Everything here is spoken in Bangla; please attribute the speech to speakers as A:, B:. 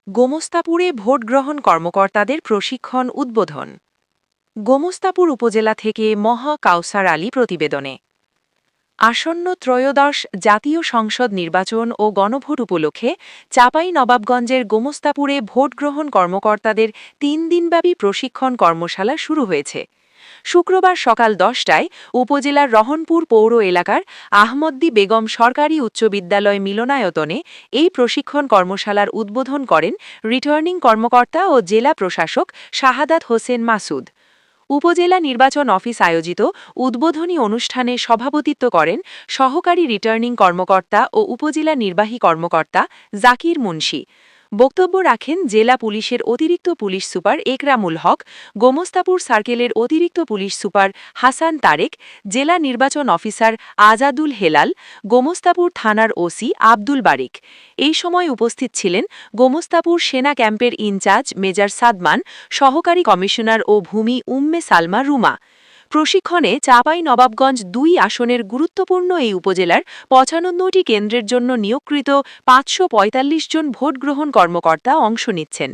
A: গোমস্তাপুরে ভোটগ্রহণ কর্মকর্তাদের প্রশিক্ষণ উদ্বোধন। গোমস্তাপুর উপজেলা থেকে কাউসার আলী প্রতিবেদনে। আসন্ন ত্রয়োদশ জাতীয় সংসদ নির্বাচন ও গণভোট উপলক্ষে চাঁপাইনবাবগঞ্জের গোমস্তাপুরে ভোটগ্রহণ কর্মকর্তাদের ৩ দিনব্যাপী প্রশিক্ষণ কর্মশালা শুরু হয়েছে। শুক্রবার সকাল ১০টায় উপজেলার রহনপুর পৌর এলাকার আহমদ্দি বেগম সরকারি উচ্চ বিদ্যালয় মিলনায়তনে এই প্রশিক্ষণ কর্মশালার উদ্বোধন করেন রিটার্নিং কর্মকর্তা ও জেলা প্রশাসক শাহাদাত হোসেন মাসুদ। উপজেলা নির্বাচন অফিস আয়োজিত উদ্বোধনী অনুষ্ঠানে সভাপতিত্ব করেন সহকারী রিটার্নিং কর্মকর্তা ও উপজেলা নির্বাহী কর্মকর্তা জাকির মুন্সি। বক্তব্য রাখেন জেলা পুলিশের অতিরিক্ত পুলিশ সুপার একরামুল হক, গোমস্তাপুর সার্কেলের অতিরিক্ত পুলিশ সুপার হাসান তারেক, জেলা নির্বাচন অফিসার আজাদুল হেলাল, গোমস্তাপুর থানার ওসি আব্দুল বারিক। এই সময় উপস্থিত ছিলেন গোমস্তাপুর সেনা ক্যাম্পের ইনচার্জ মেজর সাদমান, সহকারী কমিশনার ও ভূমি উম্মে সালমা রুমা। প্রশিক্ষণে চাঁপাইনবাবগঞ্জ ২ আসনের গুরুত্বপূর্ণ এই উপজেলার ৯৫টি কেন্দ্রের জন্য নিয়োগকৃত ৫৪৫ জন ভোটগ্রহণ কর্মকর্তা অংশ নিচ্ছেন।